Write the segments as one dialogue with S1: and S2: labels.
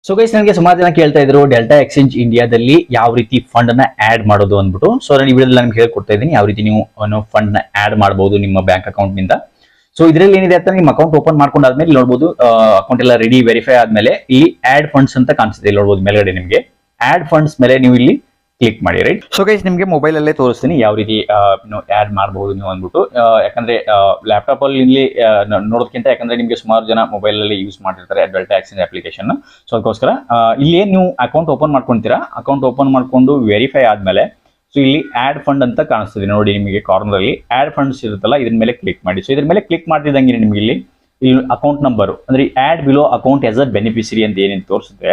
S1: So guys, ನನಗೆ ಸುಮಾರು ಜನ ಕೇಳ್ತಾ ಇದ್ರು ಡೆಲ್ಟಾ ಎಕ್ಸ್ಚೇಂಜ್ ಇಂಡಿಯಾದಲ್ಲಿ ಯಾವ ರೀತಿ ಫಂಡ್ ಅನ್ನ ಆಡ್ ಮಾಡೋದು ಅಂದ್ಬಿಟ್ಟು. ಸೊ ನಾನು ಈ ವಿಡಿಯೋದಲ್ಲಿ ನಿಮ್ಗೆ ಹೇಳ್ಕೊಡ್ತಾ ಇದ್ದೀನಿ ಯಾವ ರೀತಿ ನೀವು ಫಂಡ್ ನ ಆಡ್ ಮಾಡಬಹುದು ನಿಮ್ಮ ಬ್ಯಾಂಕ್ ಅಕೌಂಟ್ ನಿಂದ. ಸೊ ಇದರಲ್ಲಿ ಏನಿದೆ ಅಂತ ನಿಮ್ಮ ಅಕೌಂಟ್ ಓಪನ್ ಮಾಡ್ಕೊಂಡಾದ್ಮೇಲೆ ನೋಡಬಹುದು, ಅಕೌಂಟ್ ಎಲ್ಲ ರೆಡಿ ವೆರಿಫೈ ಆದ್ಮೇಲೆ ಈ ಆಡ್ ಫಂಡ್ಸ್ ಅಂತ ಕಾಣಿಸುತ್ತೆ, ನೋಡಬಹುದು ಮೇಲ್ಗಡೆ ನಿಮಗೆ ಆಡ್ ಫಂಡ್ಸ್ ಮೇಲೆ ನೀವು ಇಲ್ಲಿ ಕ್ಲಿಕ್ ಮಾಡಿ. ರೈಟ್. ಸೊ ಗೈಸ್, ನಿಮಗೆ ಮೊಬೈಲ್ ಅಲ್ಲೇ ತೋರಿಸ್ತೀನಿ ಯಾವ ರೀತಿ ಆಡ್ ಮಾಡಬಹುದು ನೀವು ಅಂದ್ಬಿಟ್ಟು. ಯಾಕಂದ್ರೆ ಲ್ಯಾಪ್ಟಾಪ್ ಅಲ್ಲಿ ಇಲ್ಲಿ ನೋಡೋದಕ್ಕಿಂತ, ಯಾಕಂದ್ರೆ ನಿಮಗೆ ಸುಮಾರು ಜನ ಮೊಬೈಲ್ ಅಲ್ಲಿ ಯೂಸ್ ಮಾಡಿರ್ತಾರೆ ಡೆಲ್ಟಾ ಎಕ್ಸ್ಚೇಂಜ್ ಅಪ್ಲಿಕೇಶನ್. ಸೊ ಅದಕ್ಕೋಸ್ಕರ ಇಲ್ಲಿ ನೀವು ಅಕೌಂಟ್ ಓಪನ್ ಮಾಡ್ಕೊಂತೀರಾ, ಅಕೌಂಟ್ ಓಪನ್ ಮಾಡ್ಕೊಂಡು ವೆರಿಫೈ ಆದ್ಮೇಲೆ ಸೊ ಇಲ್ಲಿ ಆಡ್ ಫಂಡ್ ಅಂತ ಕಾಣಿಸ್ತದೆ ನೋಡಿ ನಿಮಗೆ ಕಾರ್ನರ್ ಅಲ್ಲಿ ಆಡ್ ಫಂಡ್ಸ್ ಇರುತ್ತಲ್ಲ, ಇದ್ರ ಮೇಲೆ ಕ್ಲಿಕ್ ಮಾಡಿ. ಸೊ ಇದ್ರ ಮೇಲೆ ಕ್ಲಿಕ್ ಮಾಡ್ತಿದ್ದಂಗೆ ನಿಮಗೆ ಇಲ್ಲಿ ಅಕೌಂಟ್ ನಂಬರ್ ಅಂದ್ರೆ add below account as a beneficiary ಅಂತ ಏನೇನು ತೋರಿಸುತ್ತೆ.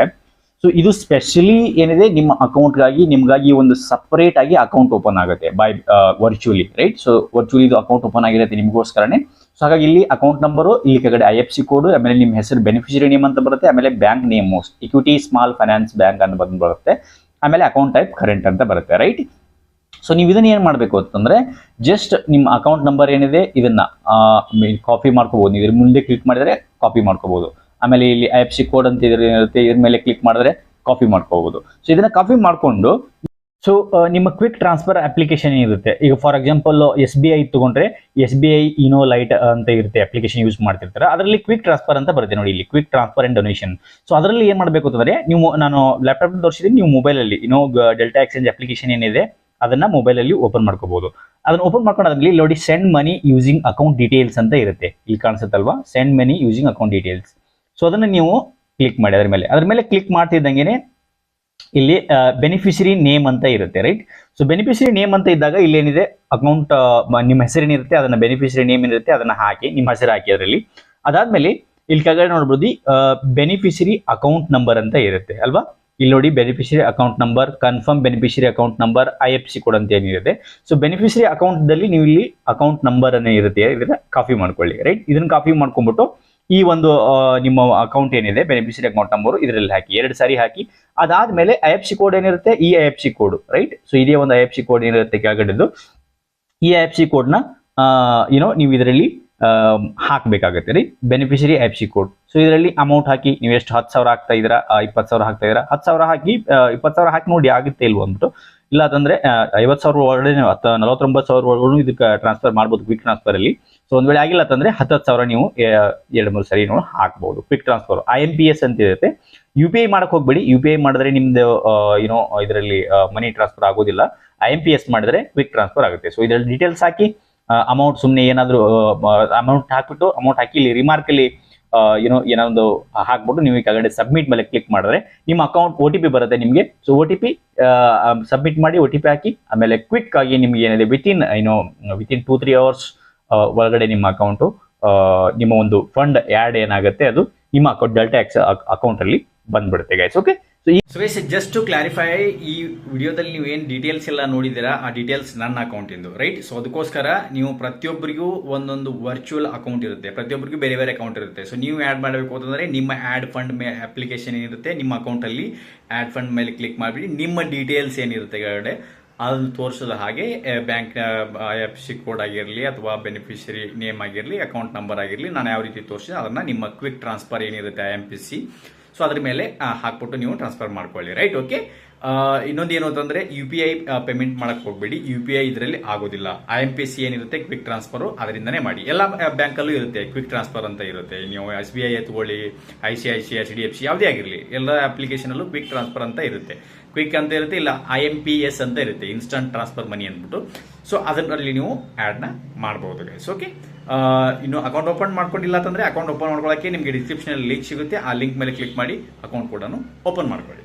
S1: ಸೊ ಇದು ಸ್ಪೆಷಲಿ ಏನಿದೆ ನಿಮ್ಮ ಅಕೌಂಟ್ಗಾಗಿ ನಿಮ್ಗಾಗಿ ಒಂದು ಸಪರೇಟ್ ಆಗಿ ಅಕೌಂಟ್ ಓಪನ್ ಆಗುತ್ತೆ by virtually. Right. So virtually ಇದು ಅಕೌಂಟ್ ಓಪನ್ ಆಗಿರುತ್ತೆ ನಿಮಗೋಸ್ಕರನೇ. ಸೊ ಹಾಗಾಗಿ ಇಲ್ಲಿ ಅಕೌಂಟ್ ನಂಬರು, ಇಲ್ಲಿ ಕೆಳಗಡೆ IFSC ಕೋಡ್, ಆಮೇಲೆ ನಿಮ್ಮ ಹೆಸರು ಬೆನಿಫಿಷರಿ ನೇಮ್ ಅಂತ ಬರುತ್ತೆ, ಆಮೇಲೆ bank name equity small finance bank ಅಂತ ಬಂದು ಬರುತ್ತೆ, ಆಮೇಲೆ ಅಕೌಂಟ್ ಟೈಪ್ ಕರೆಂಟ್ ಅಂತ ಬರುತ್ತೆ. ರೈಟ್. ಸೊ ನೀವು ಇದನ್ನ ಏನ್ ಮಾಡಬೇಕು ಅಂತಂದ್ರೆ ಜಸ್ಟ್ ನಿಮ್ಮ ಅಕೌಂಟ್ ನಂಬರ್ ಏನಿದೆ ಇದನ್ನ ಕಾಪಿ ಮಾಡ್ಕೋಬಹುದು. ನೀವು ಇದ್ರ ಮುಂದೆ ಕ್ಲಿಕ್ ಮಾಡಿದ್ರೆ ಕಾಪಿ ಮಾಡ್ಕೋಬಹುದು. ಆಮೇಲೆ ಇಲ್ಲಿ IFSC ಕೋಡ್ ಅಂತ ಇರುತ್ತೆ, ಇದ್ರ ಮೇಲೆ ಕ್ಲಿಕ್ ಮಾಡಿದ್ರೆ ಕಾಪಿ ಮಾಡ್ಕೋಬಹುದು. ಸೊ ಇದನ್ನ ಕಾಪಿ ಮಾಡ್ಕೊಂಡು ಸೊ ನಿಮ್ಮ ಕ್ವಿಕ್ ಟ್ರಾನ್ಸ್ಫರ್ ಅಪ್ಲಿಕೇಶನ್ ಇರುತ್ತೆ. ಈಗ ಫಾರ್ ಎಕ್ಸಾಂಪಲ್ SBI ತಗೊಂಡ್ರೆ SBI ಇನೋ ಲೈಟ್ ಅಂತ ಇರುತ್ತೆ ಅಪ್ಲಿಕೇಶನ್ ಯೂಸ್ ಮಾಡ್ತಿರ್ತಾರೆ, ಅದರಲ್ಲಿ ಕ್ವಿಕ್ ಟ್ರಾನ್ಸ್ಫರ್ ಅಂತ ಬರುತ್ತೆ ನೋಡಿ ಇಲ್ಲಿ, quick transfer and donation. So ಅದರಲ್ಲಿ ಏನ್ ಮಾಡಬೇಕು ಅಂತಂದ್ರೆ ನೀವು, ನಾನು ಲ್ಯಾಪ್ಟಾಪ್ ತೋರಿಸಿದ್ದೀನಿ, ನೀವು ಮೊಬೈಲ್ ಅಲ್ಲಿ ಇನೋ ಡೆಲ್ಟಾ ಎಕ್ಸ್ಚೇಂಜ್ ಅಪ್ಲಿಕೇಶನ್ ಏನಿದೆ ಅದನ್ನ ಮೊಬೈಲ್ ಅಲ್ಲಿ ಓಪನ್ ಮಾಡ್ಕೋಬಹುದು. ಅದನ್ನ ಓಪನ್ ಮಾಡ್ಕೊಂಡಾದ್ಮೇಲೆ ಇಲ್ಲಿ ನೋಡಿ send money using account details ಅಂತ ಇರುತ್ತೆ, ಇಲ್ಲಿ ಕಾಣಿಸುತ್ತಲ್ವಾ send money using account details. So ಅದನ್ನ ನೀವು ಕ್ಲಿಕ್ ಮಾಡಿ. ಅದ್ರ ಮೇಲೆ ಕ್ಲಿಕ್ ಮಾಡ್ತಿದ್ದಂಗೆನೆ ಇಲ್ಲಿ ಬೆನಿಫಿಷರಿ ನೇಮ್ ಅಂತ ಇರುತ್ತೆ. ರೈಟ್. ಸೊ ಬೆನಿಫಿಷರಿ ನೇಮ್ ಅಂತ ಇದ್ದಾಗ ಇಲ್ಲಿ ಏನಿದೆ ಅಕೌಂಟ್ ನಿಮ್ಮ ಹೆಸರೇನಿರುತ್ತೆ ಅದನ್ನ ಬೆನಿಫಿಷರಿ ನೇಮ್ ಏನಿರುತ್ತೆ ಅದನ್ನ ಹಾಕಿ, ನಿಮ್ಮ ಹೆಸರು ಹಾಕಿ ಅದರಲ್ಲಿ. ಅದಾದ್ಮೇಲೆ ಇಲ್ಲಿ ಕೆಳಗಡೆ ನೋಡ್ಬೋದು ಬೆನಿಫಿಷರಿ ಅಕೌಂಟ್ ನಂಬರ್ ಅಂತ ಇರುತ್ತೆ ಅಲ್ವಾ, ಇಲ್ಲಿ ನೋಡಿ beneficiary account number, confirm beneficiary account number, IFSC code ಅಂತ ಏನಿರುತ್ತೆ. ಸೊ ಬೆನಿಫಿಷರಿ ಅಕೌಂಟ್ ದಲ್ಲಿ ನೀವು ಇಲ್ಲಿ ಅಕೌಂಟ್ ನಂಬರ್ ಅನ್ನ ಇರುತ್ತೆ, ಇದನ್ನ ಕಾಪಿ ಮಾಡ್ಕೊಳ್ಳಿ. ರೈಟ್. ಇದನ್ನ ಕಾಪಿ ಮಾಡ್ಕೊಂಡ್ಬಿಟ್ಟು ಈ ಒಂದು ನಿಮ್ಮ ಅಕೌಂಟ್ ಏನಿದೆ ಬೆನಿಫಿಷರಿ ಅಕೌಂಟ್ ನಂಬರ್ ಇದರಲ್ಲಿ ಹಾಕಿ, 2 ಸಾರಿ ಹಾಕಿ. ಅದಾದ್ಮೇಲೆ IFSC ಕೋಡ್ ಏನಿರುತ್ತೆ ಈ IFSC ಕೋಡ್. ರೈಟ್. ಸೊ ಇದೇ ಒಂದು IFSC ಕೋಡ್ ಏನಿರುತ್ತೆ ಕೆಳಗಡೆದು, ಈ IFSC ಕೋಡ್ ನ ನೀವು ಇದರಲ್ಲಿ ಹಾಕ್ಬೇಕಾಗತ್ತೆ ರೀ, ಬೆನಿಫಿಷರಿ IFSC ಕೋಡ್. ಸೊ ಇದರಲ್ಲಿ ಅಮೌಂಟ್ ಹಾಕಿ, ನೀವು ಎಷ್ಟು 10,000 ಹಾಕ್ತಾ ಇದ್ದೀರಾ, 20,000 ಹಾಕ್ತಾ ಇದ್ದೀರಾ, 10,000 ಹಾಕಿ 20,000 ಹಾಕಿ ನೋಡಿ ಆಗುತ್ತೆ ಇಲ್ವ ಅಂದ್ಬಿಟ್ಟು. ಇಲ್ಲ ಅಂತಂದ್ರೆ 50,000 ಒಳಗಡೆ 49,000 ಒಳಗಡೆ ಇದಕ್ಕೆ ಟ್ರಾನ್ಸ್ಫರ್ ಮಾಡ್ಬೋದು ಕ್ವಿಕ್ ಟ್ರಾನ್ಸ್ಫರ್ ಅಲ್ಲಿ. ಸೊ ಒಂದ್ ವೇಳೆ ಆಗಿಲ್ಲ ಅಂತಂದ್ರೆ 10,000 ನೀವು 2-3 ಸರಿ ಹಾಕ್ಬಹುದು. ಕ್ವಿಕ್ ಟ್ರಾನ್ಸ್ಫರ್ IMPS ಅಂತ ಇರುತ್ತೆ. UPI ಮಾಡಕ್ ಹೋಗ್ಬೇಡಿ, UPI ಮಾಡಿದ್ರೆ ನಿಮ್ದು ಇದರಲ್ಲಿ ಮನಿ ಟ್ರಾನ್ಸ್ಫರ್ ಆಗೋದಿಲ್ಲ. IMPS ಮಾಡಿದ್ರೆ ಕ್ವಿಕ್ ಟ್ರಾನ್ಸ್ಫರ್ ಆಗುತ್ತೆ. ಸೊ ಇದರಲ್ಲಿ ಡೀಟೇಲ್ಸ್ ಹಾಕಿ ಅಮೌಂಟ್ ಸುಮ್ಮನೆ ಏನಾದ್ರು ಅಮೌಂಟ್ ಹಾಕ್ಬಿಟ್ಟು, ಅಮೌಂಟ್ ಹಾಕಿ ಇಲ್ಲಿ ರಿಮಾರ್ಕ್ ಅಲ್ಲಿ ಏನೊಂದು ಹಾಕ್ಬಿಟ್ಟು ನೀವು ಈ ಕೆಳಗಡೆ ಸಬ್ಮಿಟ್ ಮೇಲೆ ಕ್ಲಿಕ್ ಮಾಡಿದ್ರೆ ನಿಮ್ಮ ಅಕೌಂಟ್ OTP ಬರುತ್ತೆ ನಿಮಗೆ. ಸೊ OTP ಸಬ್ಮಿಟ್ ಮಾಡಿ, OTP ಹಾಕಿ, ಆಮೇಲೆ ಕ್ವಿಕ್ ಆಗಿ ನಿಮ್ಗೆ ಏನಿದೆ ವಿತಿನ್ 2-3 ಅವರ್ಸ್ ಒಳಗಡೆ ನಿಮ್ಮ ಅಕೌಂಟು ನಿಮ್ಮ ಒಂದು ಫಂಡ್ ಆಡ್ ಏನಾಗುತ್ತೆ ಅದು ನಿಮ್ಮ ಅಕೌಂಟ್ ಡೆಲ್ಟಾ ಅಕೌಂಟ್ ಅಲ್ಲಿ ಬಂದ್ಬಿಡುತ್ತೆ guys. Okay. So guys, just to clarify, ಈ ವಿಡಿಯೋದಲ್ಲಿ ನೀವು ಏನು ಡೀಟೇಲ್ಸ್ ಎಲ್ಲ ನೋಡಿದ್ದೀರಾ ಆ ಡೀಟೇಲ್ಸ್ ನನ್ನ ಅಕೌಂಟ್ ಇಂದು. ರೈಟ್. ಸೊ ಅದಕ್ಕೋಸ್ಕರ ನೀವು ಪ್ರತಿಯೊಬ್ಬರಿಗೂ ಒಂದೊಂದು ವರ್ಚುವಲ್ ಅಕೌಂಟ್ ಇರುತ್ತೆ, ಪ್ರತಿಯೊಬ್ಬರಿಗೂ ಬೇರೆ ಬೇರೆ ಅಕೌಂಟ್ ಇರುತ್ತೆ. ಸೊ ನೀವು ಆಡ್ ಮಾಡಬೇಕು ಅಂತಂದ್ರೆ ನಿಮ್ಮ ಆಡ್ ಫಂಡ್ ಅಪ್ಲಿಕೇಶನ್ ಏನಿರುತ್ತೆ ನಿಮ್ಮ ಅಕೌಂಟ್ ಅಲ್ಲಿ ಆಡ್ ಫಂಡ್ ಮೇಲೆ ಕ್ಲಿಕ್ ಮಾಡಿಬಿಡಿ, ನಿಮ್ಮ ಡೀಟೇಲ್ಸ್ ಏನಿರುತ್ತೆ ಕೆಳಗಡೆ ಅದನ್ನು ತೋರಿಸೋದು ಹಾಗೆ ಬ್ಯಾಂಕ್ IFSC ಕೋಡ್ ಆಗಿರಲಿ ಅಥವಾ ಬೆನಿಫಿಷರಿ ನೇಮ್ ಆಗಿರಲಿ ಅಕೌಂಟ್ ನಂಬರ್ ಆಗಿರಲಿ ನಾನು ಯಾವ ರೀತಿ ತೋರಿಸಿದೆ ಅದನ್ನ ನಿಮ್ಮ ಕ್ವಿಕ್ ಟ್ರಾನ್ಸ್ಫರ್ ಏನಿರುತ್ತೆ IMPC, ಸೊ ಅದ್ರ ಮೇಲೆ ಹಾಕ್ಬಿಟ್ಟು ನೀವು ಟ್ರಾನ್ಸ್ಫರ್ ಮಾಡ್ಕೊಳ್ಳಿ. ರೈಟ್. ಓಕೆ. ಇನ್ನೊಂದು ಏನು ಅಂತಂದ್ರೆ UPI ಪೇಮೆಂಟ್ ಮಾಡಕ್ ಹೋಗ್ಬೇಡಿ, UPI ಇದರಲ್ಲಿ ಆಗೋದಿಲ್ಲ. IMPC ಏನಿರುತ್ತೆ ಕ್ವಿಕ್ ಟ್ರಾನ್ಸ್ಫರ್ ಅದರಿಂದನೇ ಮಾಡಿ. ಎಲ್ಲ ಬ್ಯಾಂಕಲ್ಲೂ ಇರುತ್ತೆ ಕ್ವಿಕ್ ಟ್ರಾನ್ಸ್ಫರ್ ಅಂತ ಇರುತ್ತೆ. ನೀವು SBI ತಗೊಳ್ಳಿ, ICICI, HDFC ಯಾವುದೇ ಆಗಿರಲಿ ಎಲ್ಲ ಅಪ್ಲಿಕೇಶನ್ ಅಲ್ಲೂ ಕ್ವಿಕ್ ಟ್ರಾನ್ಸ್ಫರ್ ಅಂತ ಇರುತ್ತೆ. ಕ್ವಿಕ್ ಅಂತ ಇರುತ್ತೆ, ಇಲ್ಲ IMPS ಅಂತ ಇರುತ್ತೆ, ಇನ್ಸ್ಟಂಟ್ ಟ್ರಾನ್ಸ್ಫರ್ ಮನಿ ಅಂದ್ಬಿಟ್ಟು. ಸೊ ಅದರಲ್ಲಿ ನೀವು ಆಡ್ ನ ಮಾಡಬಹುದು ಗೈಸ್. ಓಕೆ. ಇನ್ನು ಅಕೌಂಟ್ ಓಪನ್ ಮಾಡ್ಕೊಂಡಿಲ್ಲ ಅಂತಂದ್ರೆ ಅಕೌಂಟ್ ಓಪನ್ ಮಾಡ್ಕೊಳ್ಳೋಕೆ ನಿಮಗೆ ಡಿಸ್ಕ್ರಿಪ್ಷನ್ ಲಿಂಕ್ ಸಿಗುತ್ತೆ, ಆ ಲಿಂಕ್ ಮೇಲೆ ಕ್ಲಿಕ್ ಮಾಡಿ ಅಕೌಂಟ್ ಕೂಡ ಓಪನ್ ಮಾಡ್ಕೊಳ್ಳಿ.